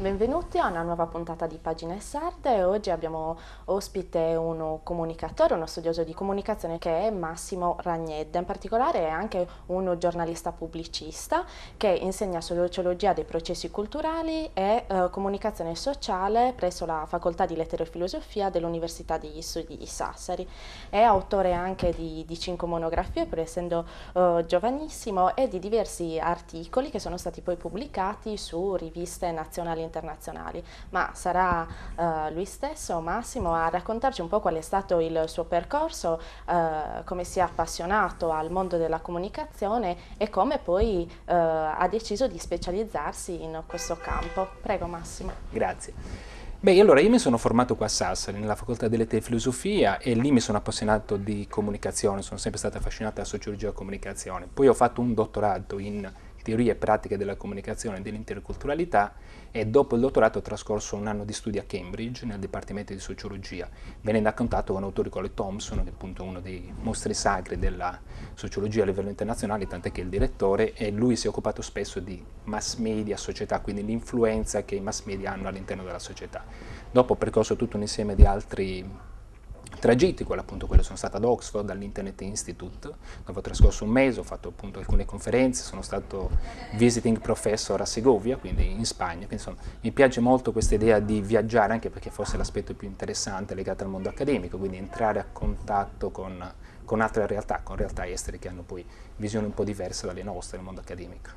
Benvenuti a una nuova puntata di Pagine Sarde. Oggi abbiamo ospite un comunicatore, uno studioso di comunicazione che è Massimo Ragnedda. In particolare è anche un giornalista pubblicista che insegna sociologia dei processi culturali e comunicazione sociale presso la Facoltà di Lettere e Filosofia dell'Università degli Studi di Sassari. È autore anche di 5 monografie, pur essendo giovanissimo, e di diversi articoli che sono stati poi pubblicati su riviste nazionali e internazionali. Ma sarà lui stesso, Massimo, a raccontarci un po' qual è stato il suo percorso, come si è appassionato al mondo della comunicazione e come poi ha deciso di specializzarsi in questo campo. Prego, Massimo. Grazie. Beh, allora io mi sono formato qua a Sassari, nella facoltà di lettere e filosofia, e lì mi sono appassionato di comunicazione, sono sempre stato affascinato da sociologia e comunicazione. Poi ho fatto un dottorato in teoria e pratica della comunicazione e dell'interculturalità, e dopo il dottorato ho trascorso un anno di studi a Cambridge nel dipartimento di sociologia, venendo a contatto con autori come Thompson, che è appunto uno dei mostri sacri della sociologia a livello internazionale, tant'è che è il direttore, e lui si è occupato spesso di mass media, società, quindi l'influenza che i mass media hanno all'interno della società. Dopo ho percorso tutto un insieme di altri tragitti, quello sono stato ad Oxford, all'Internet Institute, dove ho trascorso un mese, ho fatto appunto alcune conferenze, sono stato visiting professor a Segovia, quindi in Spagna, quindi insomma mi piace molto questa idea di viaggiare, anche perché forse è l'aspetto più interessante legato al mondo accademico, quindi entrare a contatto con altre realtà, con realtà estere che hanno poi visioni un po' diverse dalle nostre nel mondo accademico.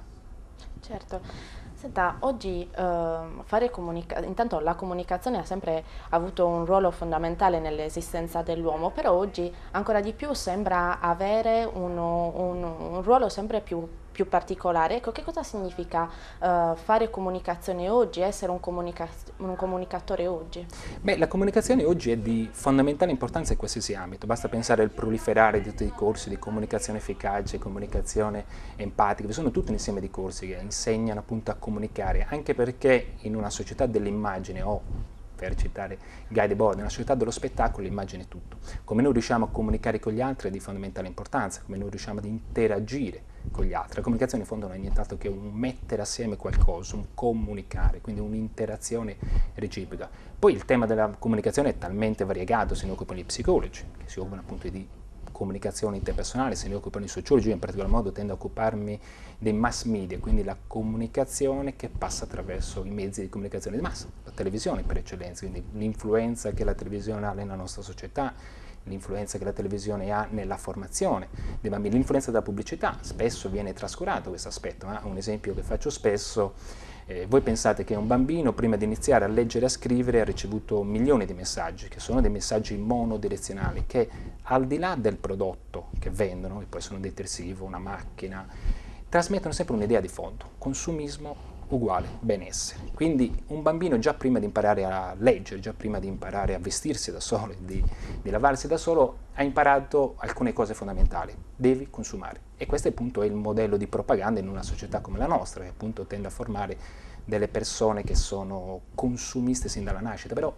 Certo. Senta, oggi intanto la comunicazione ha sempre avuto un ruolo fondamentale nell'esistenza dell'uomo, però oggi ancora di più sembra avere un ruolo sempre più particolare. Ecco, che cosa significa fare comunicazione oggi, essere un comunicatore oggi? Beh, la comunicazione oggi è di fondamentale importanza in qualsiasi ambito, basta pensare al proliferare di tutti i corsi di comunicazione efficace, comunicazione empatica, vi sono tutto un insieme di corsi che insegnano appunto a comunicare, anche perché in una società dell'immagine o, per citare Guy Debord, nella società dello spettacolo l'immagine è tutto. Come noi riusciamo a comunicare con gli altri è di fondamentale importanza, come noi riusciamo ad interagire con gli altri. La comunicazione in fondo non è nient'altro che un mettere assieme qualcosa, un comunicare, quindi un'interazione reciproca. Poi il tema della comunicazione è talmente variegato, se ne occupano gli psicologi, che si occupano appunto di comunicazione interpersonale, se ne occupano i sociologi, io in particolar modo tendo a occuparmi dei mass media, quindi la comunicazione che passa attraverso i mezzi di comunicazione di massa, la televisione per eccellenza, quindi l'influenza che la televisione ha nella nostra società, l'influenza che la televisione ha nella formazione dei bambini, l'influenza della pubblicità, spesso viene trascurato questo aspetto, ma un esempio che faccio spesso, voi pensate che un bambino prima di iniziare a leggere e a scrivere ha ricevuto milioni di messaggi, che sono dei messaggi monodirezionali, che al di là del prodotto che vendono, che può essere un detersivo, una macchina, trasmettono sempre un'idea di fondo: consumismo uguale benessere. Quindi un bambino già prima di imparare a leggere, già prima di imparare a vestirsi da solo, di lavarsi da solo, ha imparato alcune cose fondamentali: devi consumare. E questo appunto è il modello di propaganda in una società come la nostra, che appunto tende a formare delle persone che sono consumiste sin dalla nascita. Però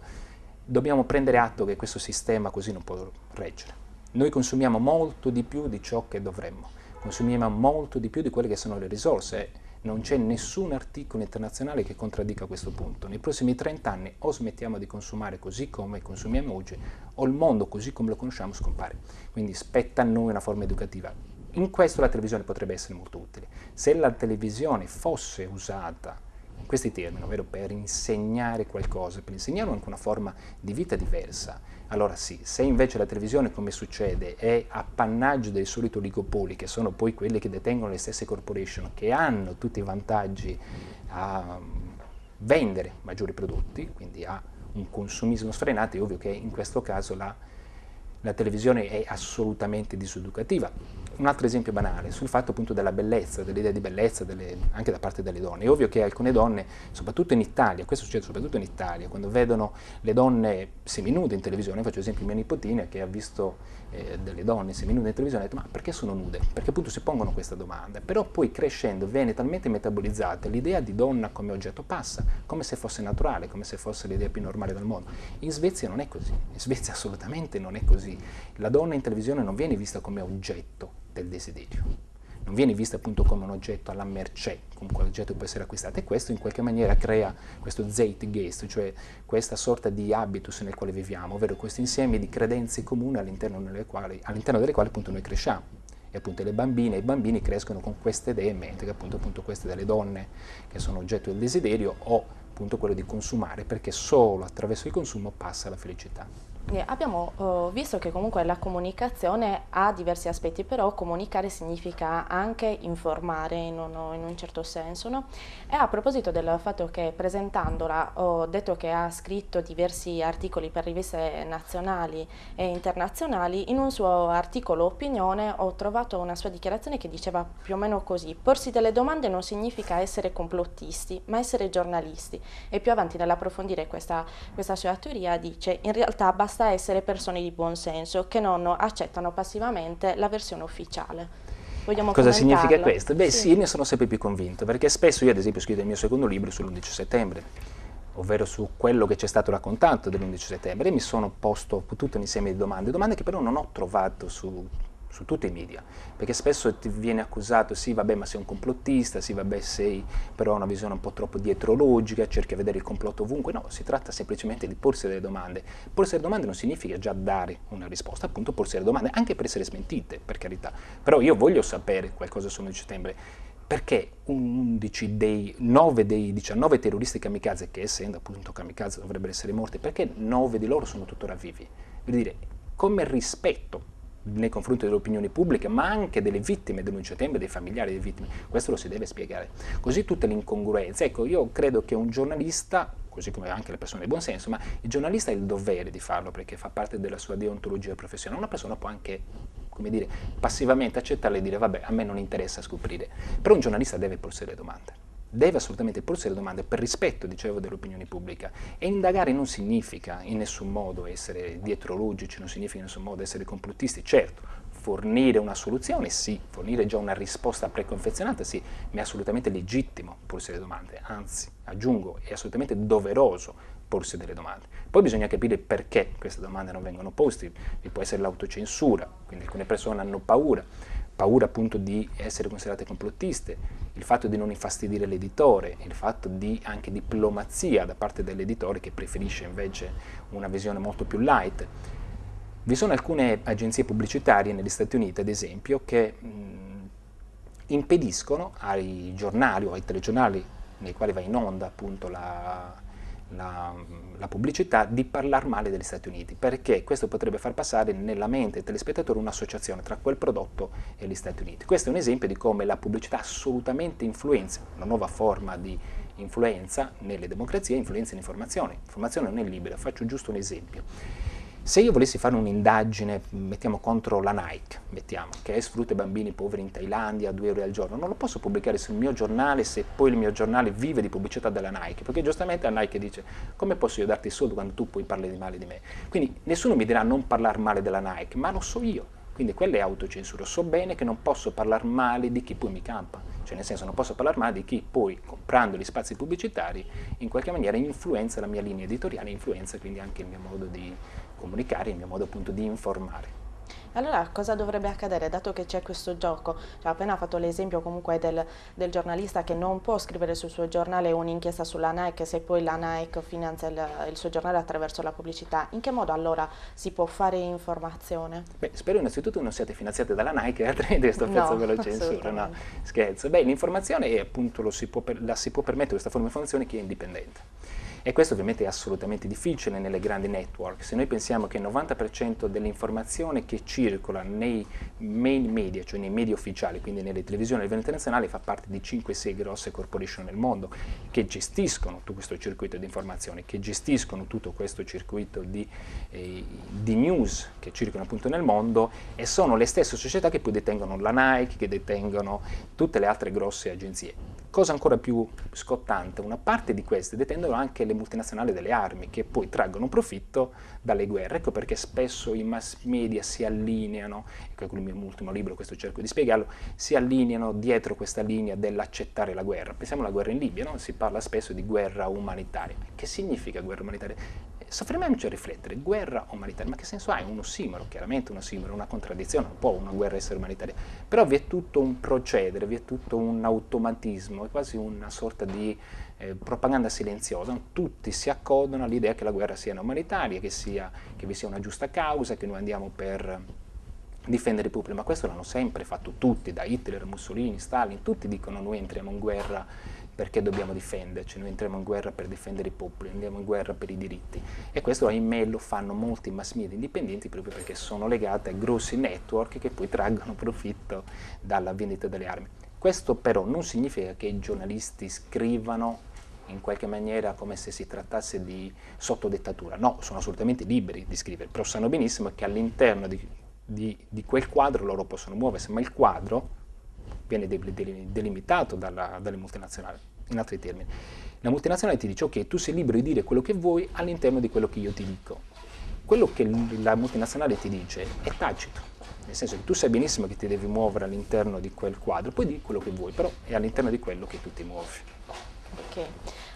dobbiamo prendere atto che questo sistema così non può reggere. Noi consumiamo molto di più di ciò che dovremmo, consumiamo molto di più di quelle che sono le risorse. Non c'è nessun articolo internazionale che contraddica questo punto. Nei prossimi 30 anni o smettiamo di consumare così come consumiamo oggi, o il mondo così come lo conosciamo scompare. Quindi spetta a noi una forma educativa. In questo la televisione potrebbe essere molto utile. Se la televisione fosse usata in questi termini, ovvero per insegnare qualcosa, per insegnare anche una forma di vita diversa, allora sì. Se invece la televisione, come succede, è appannaggio dei soliti oligopoli, che sono poi quelli che detengono le stesse corporation, che hanno tutti i vantaggi a vendere maggiori prodotti, quindi a un consumismo sfrenato, è ovvio che in questo caso la televisione è assolutamente diseducativa. Un altro esempio banale, sul fatto appunto della bellezza, dell'idea di bellezza anche da parte delle donne. È ovvio che alcune donne, soprattutto in Italia, questo succede soprattutto in Italia, quando vedono le donne seminude in televisione, faccio esempio mia nipotina che ha visto delle donne seminude in televisione, ha detto: ma perché sono nude? Perché appunto si pongono questa domanda. Però poi crescendo viene talmente metabolizzata l'idea di donna come oggetto, passa, come se fosse naturale, come se fosse l'idea più normale del mondo. In Svezia non è così, in Svezia assolutamente non è così. La donna in televisione non viene vista come oggetto del desiderio. non viene vista appunto come un oggetto alla mercé, comunque un oggetto che può essere acquistato, e questo in qualche maniera crea questo Zeitgeist, cioè questa sorta di habitus nel quale viviamo, ovvero questo insieme di credenze comuni all'interno delle quali appunto noi cresciamo. E appunto le bambine e i bambini crescono con queste idee in mente, che appunto queste delle donne che sono oggetto del desiderio, o appunto quello di consumare, perché solo attraverso il consumo passa la felicità. Abbiamo visto che comunque la comunicazione ha diversi aspetti, però comunicare significa anche informare in un certo senso, no? E a proposito del fatto che presentandola ho detto che ha scritto diversi articoli per riviste nazionali e internazionali, in un suo articolo opinione ho trovato una sua dichiarazione che diceva più o meno così: porsi delle domande non significa essere complottisti, ma essere giornalisti. E più avanti nell'approfondire questa sua teoria dice: in realtà basta essere persone di buon senso che non accettano passivamente la versione ufficiale. Vogliamo Cosa commentarlo? significa questo? Beh sì, ne sono sempre più convinto, perché spesso io ad esempio ho scritto il mio secondo libro sull'11 settembre, ovvero su quello che ci è stato raccontato dell'11 settembre, e mi sono posto tutto un insieme di domande che però non ho trovato su tutti i media, perché spesso ti viene accusato: sì vabbè, ma sei un complottista, sì vabbè, sei però una visione un po' troppo dietrologica, cerchi di vedere il complotto ovunque. No, si tratta semplicemente di porsi delle domande. Porsi delle domande non significa già dare una risposta, appunto porsi delle domande, anche per essere smentite, per carità, però io voglio sapere qualcosa sul 11 settembre. Perché 11 dei 9 dei 19 terroristi kamikaze, che essendo appunto kamikaze dovrebbero essere morti, perché 9 di loro sono tuttora vivi? Vuol dire, come rispetto nei confronti dell'opinione pubblica, ma anche delle vittime dell'11 settembre, dei familiari delle vittime, questo lo si deve spiegare. Così tutte le incongruenze. Ecco, io credo che un giornalista, così come anche le persone di buon senso, ma il giornalista ha il dovere di farlo perché fa parte della sua deontologia professionale. Una persona può anche, come dire, passivamente accettarle e dire: vabbè, a me non interessa scoprire, però un giornalista deve porsi le domande. Deve assolutamente porsi le domande per rispetto, dicevo, dell'opinione pubblica. E indagare non significa in nessun modo essere dietrologici, non significa in nessun modo essere complottisti. Certo, fornire una soluzione sì, fornire già una risposta preconfezionata sì, ma è assolutamente legittimo porsi le domande, anzi, aggiungo, è assolutamente doveroso porsi delle domande. Poi bisogna capire perché queste domande non vengono poste. Vi può essere l'autocensura, quindi alcune persone hanno paura appunto di essere considerate complottiste, il fatto di non infastidire l'editore, il fatto di anche diplomazia da parte dell'editore che preferisce invece una visione molto più light. Vi sono alcune agenzie pubblicitarie negli Stati Uniti, ad esempio, che impediscono ai giornali o ai telegiornali nei quali va in onda appunto la pubblicità di parlare male degli Stati Uniti, perché questo potrebbe far passare nella mente del telespettatore un'associazione tra quel prodotto e gli Stati Uniti. Questo è un esempio di come la pubblicità assolutamente influenza, una nuova forma di influenza nelle democrazie, influenza l'informazione. L'informazione non è libera. Faccio giusto un esempio. Se io volessi fare un'indagine, mettiamo, contro la Nike, mettiamo, che sfrutta i bambini poveri in Thailandia a 2 euro al giorno, non lo posso pubblicare sul mio giornale se poi il mio giornale vive di pubblicità della Nike, perché giustamente la Nike dice: come posso io darti i soldi quando tu poi parli di male di me? Quindi nessuno mi dirà non parlare male della Nike, ma lo so io. Quindi quella è autocensura. So bene che non posso parlare male di chi poi mi campa, cioè nel senso non posso parlare male di chi poi, comprando gli spazi pubblicitari, in qualche maniera influenza la mia linea editoriale, influenza quindi anche il mio modo di comunicare, il mio modo appunto di informare. Allora, cosa dovrebbe accadere, dato che c'è questo gioco? Cioè, appena fatto l'esempio comunque del giornalista che non può scrivere sul suo giornale un'inchiesta sulla Nike se poi la Nike finanzia il suo giornale attraverso la pubblicità. In che modo allora si può fare informazione? Beh, spero innanzitutto non siate finanziati dalla Nike, altrimenti questo pezzo No, ve lo censuro, no, scherzo. Beh, l'informazione è appunto, la si può permettere questa forma di informazione chi è indipendente. E questo ovviamente è assolutamente difficile nelle grandi network. Se noi pensiamo che il 90% dell'informazione che circola nei main media, cioè nei media ufficiali, quindi nelle televisioni a livello internazionale, fa parte di 5-6 grosse corporation nel mondo che gestiscono tutto questo circuito di informazione, che gestiscono tutto questo circuito di news che circolano appunto nel mondo, e sono le stesse società che poi detengono la Nike, che detengono tutte le altre grosse agenzie. Cosa ancora più scottante, una parte di queste detengono anche le multinazionali delle armi, che poi traggono profitto dalle guerre. Ecco perché spesso i mass media si allineano, ecco con il mio ultimo libro questo cerco di spiegarlo, si allineano dietro questa linea dell'accettare la guerra. Pensiamo alla guerra in Libia, no? Si parla spesso di guerra umanitaria. Che significa guerra umanitaria? Soffermiamoci a riflettere, guerra umanitaria, ma che senso ha? È un ossimoro, chiaramente un ossimoro, una contraddizione, non può una guerra essere umanitaria, però vi è tutto un procedere, vi è tutto un automatismo, è quasi una sorta di propaganda silenziosa, tutti si accodano all'idea che la guerra sia umanitaria, che vi sia una giusta causa, che noi andiamo per difendere i popoli, ma questo l'hanno sempre fatto tutti, da Hitler, Mussolini, Stalin, tutti dicono noi entriamo in guerra perché dobbiamo difenderci, noi entriamo in guerra per difendere i popoli, andiamo in guerra per i diritti. E questo ahimè lo fanno molti mass media indipendenti proprio perché sono legati a grossi network che poi traggono profitto dalla vendita delle armi. Questo però non significa che i giornalisti scrivano in qualche maniera come se si trattasse di sottodettatura. No, sono assolutamente liberi di scrivere, però sanno benissimo che all'interno di quel quadro loro possono muoversi, ma il quadro viene delimitato dalle multinazionali. In altri termini, la multinazionale ti dice ok, tu sei libero di dire quello che vuoi all'interno di quello che io ti dico. Quello che la multinazionale ti dice è tacito, nel senso che tu sai benissimo che ti devi muovere all'interno di quel quadro, poi di quello che vuoi, però è all'interno di quello che tu ti muovi. Ok,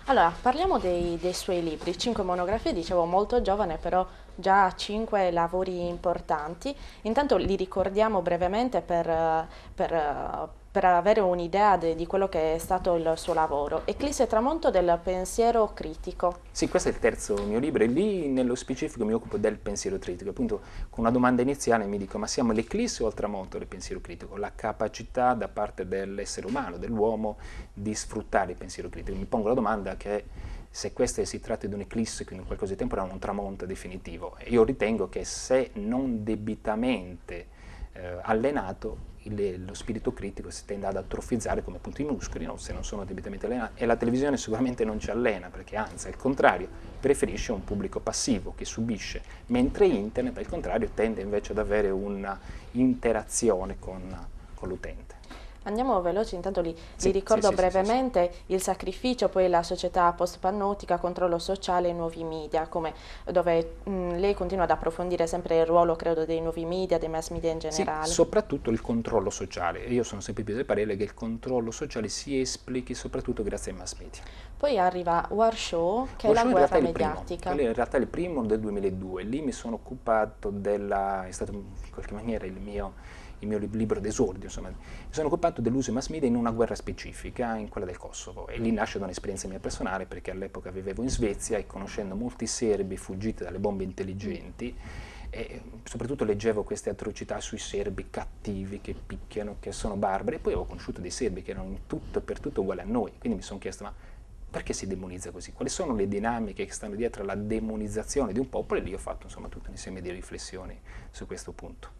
allora parliamo dei suoi libri, 5 monografie, dicevo molto giovane, però già 5 lavori importanti. Intanto li ricordiamo brevemente per avere un'idea di quello che è stato il suo lavoro. Eclisse e tramonto del pensiero critico. Sì, questo è il terzo mio libro e lì nello specifico mi occupo del pensiero critico. Appunto con una domanda iniziale mi dico ma siamo l'eclisse o il tramonto del pensiero critico? La capacità da parte dell'essere umano, dell'uomo, di sfruttare il pensiero critico. Mi pongo la domanda che se questo si tratta di un'eclisse, quindi qualcosa di temporaneo, un tramonto definitivo. Io ritengo che se non debitamente allenato, lo spirito critico si tende ad atrofizzare come appunto i muscoli, no? Se non sono debitamente allenati, e la televisione sicuramente non ci allena, perché anzi al contrario preferisce un pubblico passivo che subisce, mentre internet al contrario tende invece ad avere una interazione con l'utente. Andiamo veloci, intanto li ricordo brevemente. Sì. Il sacrificio, poi la società post-pannotica, controllo sociale e nuovi media, dove lei continua ad approfondire sempre il ruolo, credo, dei nuovi media, dei mass media in generale. Sì, soprattutto il controllo sociale. Io sono sempre più del parere che il controllo sociale si esplichi soprattutto grazie ai mass media. Poi arriva War Show, che è la guerra mediatica. Quello in realtà è il primo del 2002, lì mi sono occupato è stato in qualche maniera il mio libro d'esordio, insomma, mi sono occupato dell'uso dei mass media in una guerra specifica, in quella del Kosovo, e lì nasce da un'esperienza mia personale perché all'epoca vivevo in Svezia e conoscendo molti serbi fuggiti dalle bombe intelligenti e soprattutto leggevo queste atrocità sui serbi cattivi che picchiano, che sono barbari, e poi avevo conosciuto dei serbi che erano in tutto e per tutto uguali a noi, quindi mi sono chiesto ma perché si demonizza così? Quali sono le dinamiche che stanno dietro alla demonizzazione di un popolo? E lì ho fatto insomma tutto un insieme di riflessioni su questo punto.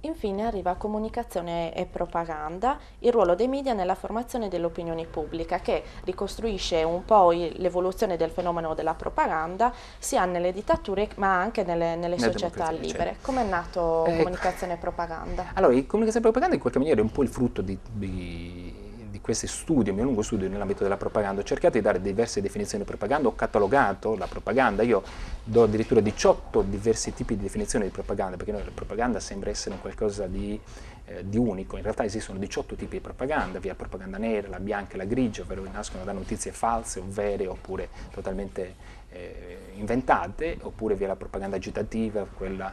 Infine arriva comunicazione e propaganda, il ruolo dei media nella formazione dell'opinione pubblica, che ricostruisce un po' l'evoluzione del fenomeno della propaganda sia nelle dittature ma anche nelle società libere. Certo. Come è nato comunicazione e propaganda? Allora, comunicazione e propaganda in qualche maniera è un po' il frutto di questi studi, un mio lungo studio nell'ambito della propaganda. Ho cercato di dare diverse definizioni di propaganda, ho catalogato la propaganda, io do addirittura 18 diversi tipi di definizioni di propaganda, perché noi la propaganda sembra essere un qualcosa di unico, in realtà esistono 18 tipi di propaganda, via propaganda nera, la bianca e la grigia, ovvero che nascono da notizie false o vere oppure totalmente inventate, oppure via la propaganda agitativa, quella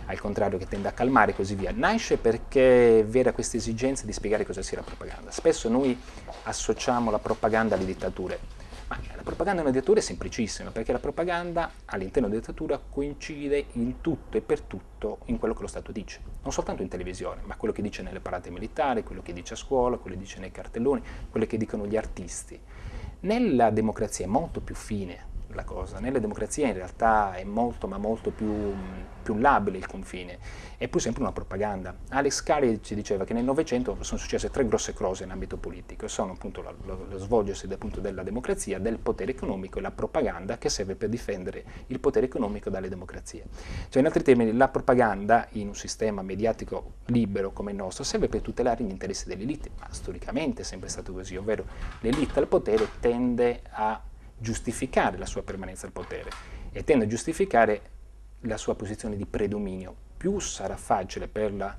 al contrario che tende a calmare e così via. Nasce perché vi era questa esigenza di spiegare cosa sia la propaganda. Spesso noi associamo la propaganda alle dittature, ma la propaganda in una dittatura è semplicissima, perché la propaganda all'interno della dittatura coincide in tutto e per tutto in quello che lo Stato dice, non soltanto in televisione, ma quello che dice nelle parate militari, quello che dice a scuola, quello che dice nei cartelloni, quello che dicono gli artisti. Nella democrazia è molto più fine la cosa, nella democrazia in realtà è molto ma molto più labile il confine, è pur sempre una propaganda. Alex Carey ci diceva che nel Novecento sono successe 3 grosse cose in ambito politico, sono appunto lo svolgersi appunto della democrazia, del potere economico e la propaganda che serve per difendere il potere economico dalle democrazie. Cioè in altri termini la propaganda in un sistema mediatico libero come il nostro serve per tutelare gli interessi delle elite, ma storicamente è sempre stato così, ovvero l'elite al potere tende a giustificare la sua permanenza al potere e tende a giustificare la sua posizione di predominio più sarà facile per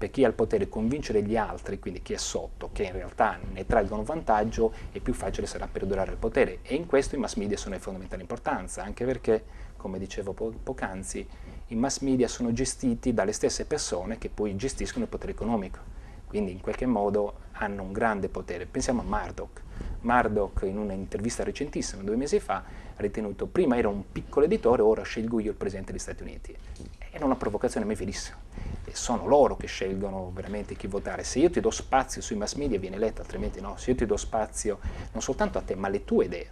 chi ha il potere convincere gli altri, quindi chi è sotto, che in realtà ne traggono vantaggio, e più facile sarà perdurare il potere. E in questo i mass media sono di fondamentale importanza, anche perché, come dicevo poc'anzi, i mass media sono gestiti dalle stesse persone che poi gestiscono il potere economico, quindi in qualche modo hanno un grande potere. Pensiamo a Murdoch. Murdoch, in un'intervista recentissima, 2 mesi fa, ha ritenuto: prima ero un piccolo editore, ora scelgo io il presidente degli Stati Uniti. Era una provocazione, ma è verissima. E sono loro che scelgono veramente chi votare. Se io ti do spazio sui mass media viene eletto, altrimenti no. Se io ti do spazio non soltanto a te, ma alle tue idee.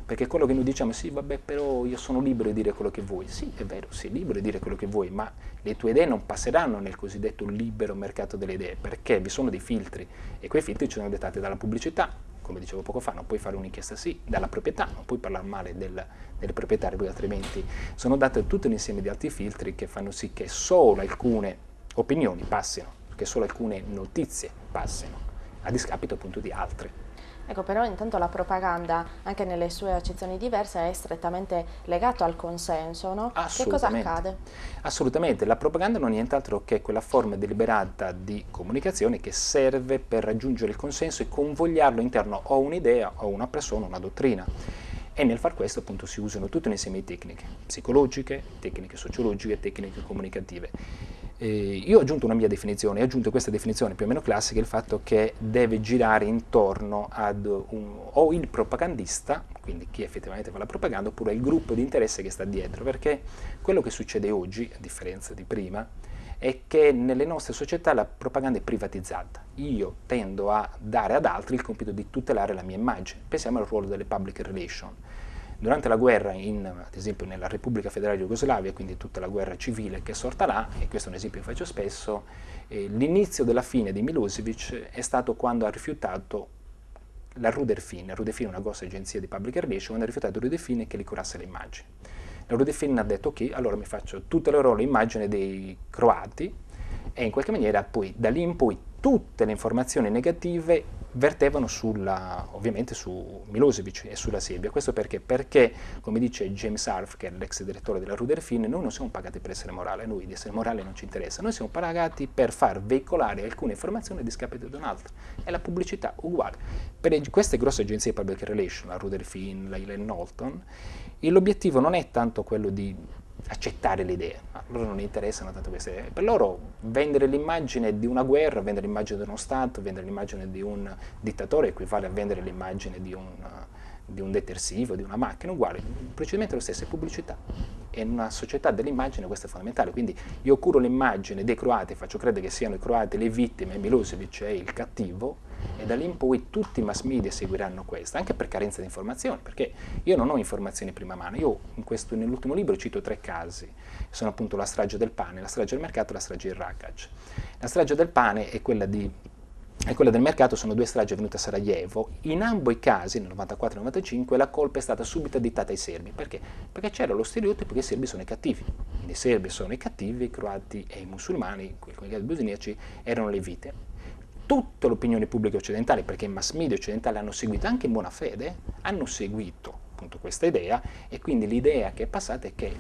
Perché quello che noi diciamo: sì, vabbè, però io sono libero di dire quello che vuoi. Sì, è vero, sei libero di dire quello che vuoi, ma le tue idee non passeranno nel cosiddetto libero mercato delle idee, perché vi sono dei filtri, e quei filtri ci sono dettati dalla pubblicità. Come dicevo poco fa, non puoi fare un'inchiesta dalla proprietà, non puoi parlare male delle proprietarie, poi altrimenti sono date tutto un insieme di altri filtri che fanno sì che solo alcune opinioni passino, che solo alcune notizie passino, a discapito appunto di altre. Ecco, però intanto la propaganda, anche nelle sue accezioni diverse, è strettamente legato al consenso, no? Che cosa accade? Assolutamente, la propaganda non è nient'altro che quella forma deliberata di comunicazione che serve per raggiungere il consenso e convogliarlo interno o a un'idea o a una persona, una dottrina. E nel far questo appunto si usano tutto un insieme di tecniche psicologiche, tecniche sociologiche, tecniche comunicative. Io ho aggiunto una mia definizione, ho aggiunto questa definizione più o meno classica, il fatto che deve girare intorno ad o il propagandista, quindi chi effettivamente fa la propaganda, oppure il gruppo di interesse che sta dietro, perché quello che succede oggi, a differenza di prima, è che nelle nostre società la propaganda è privatizzata. Io tendo a dare ad altri il compito di tutelare la mia immagine. Pensiamo al ruolo delle public relations. Durante la guerra, ad esempio nella Repubblica Federale di Jugoslavia, quindi tutta la guerra civile che è sorta là, e questo è un esempio che faccio spesso, l'inizio della fine di Milosevic è stato quando ha rifiutato la Rudefin è una grossa agenzia di public relations, quando ha rifiutato Rudefin che gli curasse le immagini. La Rudefin ha detto: ok, allora mi faccio tutte le loro immagini dei croati, e in qualche maniera poi da lì in poi tutte le informazioni negative vertevano ovviamente su Milosevic e sulla Serbia. Questo perché? Perché, come dice James Arf, che è l'ex direttore della Rudefin, noi non siamo pagati per essere morali, a noi di essere morali non ci interessa, noi siamo pagati per far veicolare alcune informazioni a discapito di un'altra. E la pubblicità uguale. Per queste grosse agenzie di public relations, la Rudefin, la Helen Norton, l'obiettivo non è tanto quello di accettare le idee, a loro non interessano tanto queste idee, per loro vendere l'immagine di una guerra, vendere l'immagine di uno Stato, vendere l'immagine di un dittatore equivale a vendere l'immagine di un detersivo, di una macchina, uguale, il procedimento è lo stesso, è pubblicità. E in una società dell'immagine questo è fondamentale, quindi io curo l'immagine dei croati, faccio credere che siano i croati le vittime e Milosevic è il cattivo, e da lì in poi tutti i mass media seguiranno questo, anche per carenza di informazioni, perché io non ho informazioni prima mano. Io nell'ultimo libro cito 3 casi, sono appunto la strage del pane, la strage del mercato e la strage di Rakac. La strage del pane e quella del mercato sono 2 stragi avvenute a Sarajevo. In ambo i casi, nel 94-95, la colpa è stata subito addettata ai serbi. Perché? Perché c'era lo stereotipo che i serbi sono i cattivi. Quindi i serbi sono i cattivi, i croati e i musulmani, quelli bosniaci, erano le vittime. Tutta l'opinione pubblica occidentale, perché i mass media occidentali hanno seguito anche in buona fede, hanno seguito appunto questa idea, e quindi l'idea che è passata è che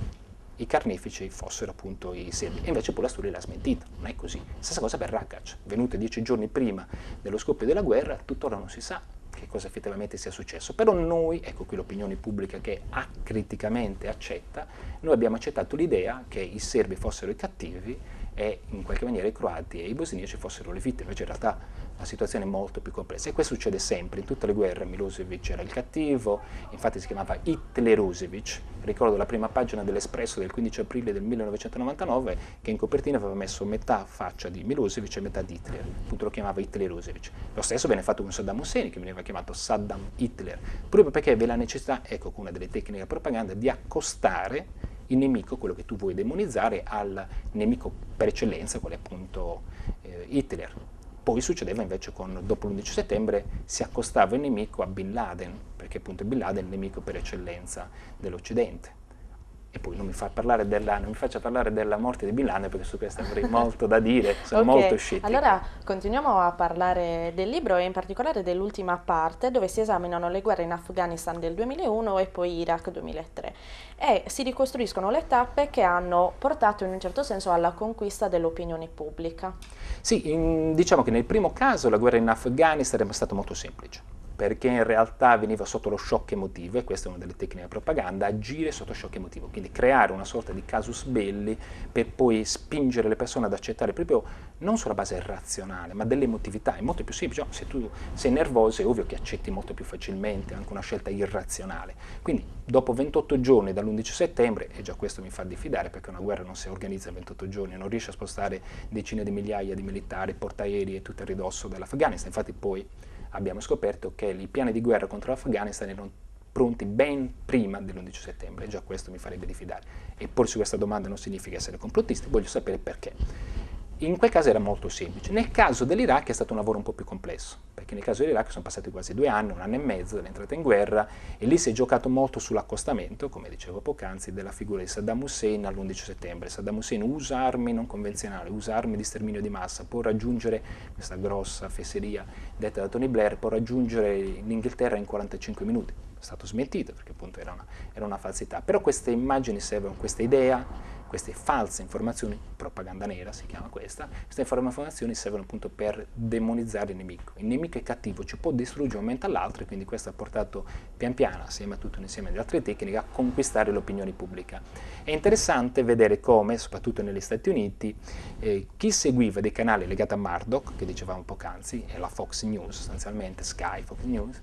i carnefici fossero appunto i serbi, e invece poi la storia l'ha smentita, non è così. Stessa cosa per Rakac, venuto 10 giorni prima dello scoppio della guerra, tuttora non si sa che cosa effettivamente sia successo, però noi, ecco qui l'opinione pubblica che acriticamente accetta, noi abbiamo accettato l'idea che i serbi fossero i cattivi e in qualche maniera i croati e i bosniaci fossero le vittime, invece in realtà la situazione è molto più complessa, e questo succede sempre, in tutte le guerre Milosevic era il cattivo, infatti si chiamava Hitlerusevic. Ricordo la prima pagina dell'Espresso del 15 aprile del 1999 che in copertina aveva messo metà faccia di Milosevic e metà di Hitler, appunto lo chiamava Hitlerusevic. Lo stesso venne fatto con Saddam Hussein, che veniva chiamato Saddam Hitler, proprio perché aveva la necessità, ecco una delle tecniche della propaganda, di accostare il nemico, quello che tu vuoi demonizzare, al nemico per eccellenza, quale appunto Hitler. Poi succedeva invece dopo l'11 settembre, si accostava il nemico a Bin Laden, perché appunto Bin Laden è il nemico per eccellenza dell'Occidente. E poi non mi faccia parlare della morte di Bin Laden, perché su questo avrei molto da dire, sono molto scettico. Allora continuiamo a parlare del libro e in particolare dell'ultima parte dove si esaminano le guerre in Afghanistan del 2001 e poi Iraq 2003 e si ricostruiscono le tappe che hanno portato in un certo senso alla conquista dell'opinione pubblica. Sì, diciamo che nel primo caso la guerra in Afghanistan era stata molto semplice, perché in realtà veniva sotto lo shock emotivo, e questa è una delle tecniche di propaganda, agire sotto shock emotivo, quindi creare una sorta di casus belli per poi spingere le persone ad accettare proprio non sulla base razionale, ma dell'emotività. È molto più semplice, se tu sei nervoso è ovvio che accetti molto più facilmente anche una scelta irrazionale. Quindi dopo 28 giorni dall'11 settembre, e già questo mi fa diffidare perché una guerra non si organizza in 28 giorni, non riesce a spostare decine di migliaia di militari, portaerei e tutto il ridosso dell'Afghanistan, infatti poi abbiamo scoperto che i piani di guerra contro l'Afghanistan erano pronti ben prima dell'11 settembre, già questo mi farebbe diffidare. E porsi questa domanda non significa essere complottisti, voglio sapere perché. In quel caso era molto semplice. Nel caso dell'Iraq è stato un lavoro un po' più complesso, perché nel caso dell'Iraq sono passati quasi 2 anni, 1 anno e mezzo dall'entrata in guerra, e lì si è giocato molto sull'accostamento, come dicevo poc'anzi, della figura di Saddam Hussein all'11 settembre. Saddam Hussein usa armi non convenzionali, usa armi di sterminio di massa, può raggiungere, questa grossa fesseria detta da Tony Blair, può raggiungere l'Inghilterra in 45 minuti. È stato smentito perché appunto era una falsità. Però queste immagini servono, questa idea, queste false informazioni, propaganda nera si chiama queste informazioni servono appunto per demonizzare il nemico. Il nemico è cattivo, ci può distruggere un momento all'altro, e quindi questo ha portato pian piano, assieme a tutto un insieme di altre tecniche, a conquistare l'opinione pubblica. È interessante vedere come, soprattutto negli Stati Uniti, chi seguiva dei canali legati a Murdoch, che dicevamo poc'anzi, è la Fox News sostanzialmente, Sky, Fox News,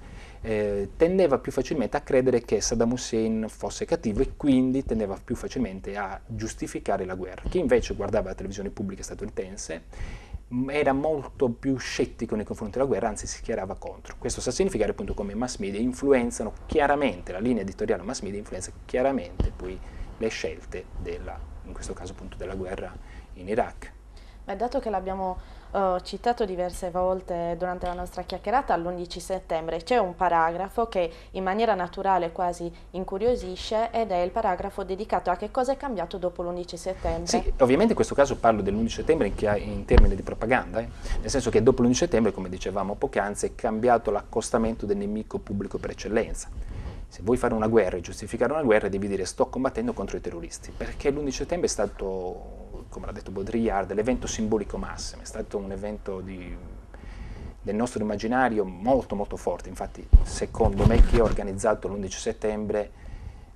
tendeva più facilmente a credere che Saddam Hussein fosse cattivo e quindi tendeva più facilmente a giustificare la guerra. Chi invece guardava la televisione pubblica statunitense era molto più scettico nei confronti della guerra, anzi si schierava contro. Questo sta a significare appunto come i mass media influenzano chiaramente, la linea editoriale mass media influenza chiaramente poi le scelte in questo caso appunto della guerra in Iraq. Beh, dato che l'abbiamo citato diverse volte durante la nostra chiacchierata, all'11 settembre c'è un paragrafo che in maniera naturale quasi incuriosisce ed è il paragrafo dedicato a che cosa è cambiato dopo l'11 settembre. Sì, ovviamente in questo caso parlo dell'11 settembre in termini di propaganda, nel senso che dopo l'11 settembre, come dicevamo poc'anzi, è cambiato l'accostamento del nemico pubblico per eccellenza. Se vuoi fare una guerra e giustificare una guerra devi dire sto combattendo contro i terroristi, perché l'11 settembre è stato, come l'ha detto Baudrillard, l'evento simbolico massimo, è stato un evento del nostro immaginario molto molto forte. Infatti secondo me chi ha organizzato l'11 settembre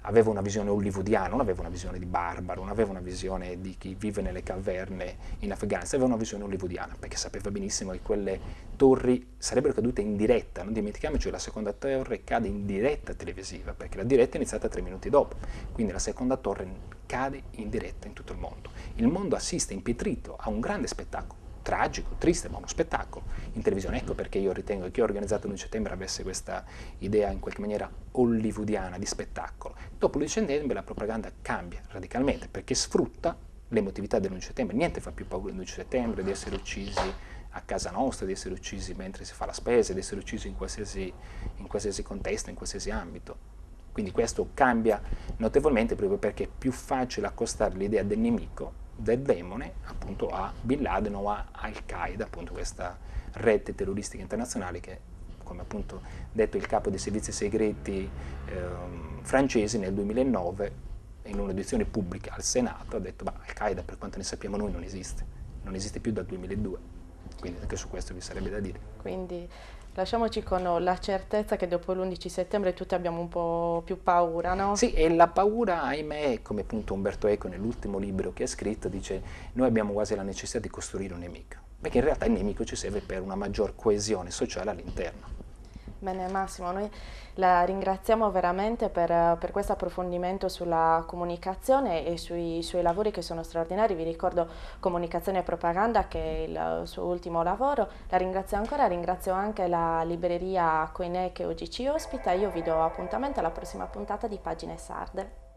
aveva una visione hollywoodiana, non aveva una visione di barbaro, non aveva una visione di chi vive nelle caverne in Afghanistan, aveva una visione hollywoodiana, perché sapeva benissimo che quelle torri sarebbero cadute in diretta. Non dimentichiamoci che la seconda torre cade in diretta televisiva, perché la diretta è iniziata 3 minuti dopo, quindi la seconda torre cade in diretta in tutto il mondo. Il mondo assiste impietrito a un grande spettacolo, tragico, triste, ma uno spettacolo in televisione. Ecco perché io ritengo che chi ha organizzato l'11 settembre avesse questa idea in qualche maniera hollywoodiana di spettacolo. Dopo l'11 settembre la propaganda cambia radicalmente, perché sfrutta l'emotività dell'11 settembre. Niente fa più paura l'11 settembre di essere uccisi a casa nostra, di essere uccisi mentre si fa la spesa, di essere uccisi in qualsiasi contesto, in qualsiasi ambito. Quindi questo cambia notevolmente proprio perché è più facile accostare l'idea del nemico, del demone, appunto a Bin Laden o a Al-Qaeda, appunto questa rete terroristica internazionale che, come appunto detto il capo dei servizi segreti francesi nel 2009, in un'audizione pubblica al Senato, ha detto ma Al-Qaeda per quanto ne sappiamo noi non esiste più dal 2002, quindi anche su questo vi sarebbe da dire. Quindi lasciamoci con la certezza che dopo l'11 settembre tutti abbiamo un po' più paura, no? Sì, e la paura, ahimè, come appunto Umberto Eco nell'ultimo libro che ha scritto, dice noi abbiamo quasi la necessità di costruire un nemico, perché in realtà il nemico ci serve per una maggior coesione sociale all'interno. Bene Massimo, noi la ringraziamo veramente per questo approfondimento sulla comunicazione e sui suoi lavori che sono straordinari. Vi ricordo Comunicazione e Propaganda, che è il suo ultimo lavoro. La ringrazio ancora, ringrazio anche la libreria Koiné che oggi ci ospita. Io vi do appuntamento alla prossima puntata di Pagine Sarde.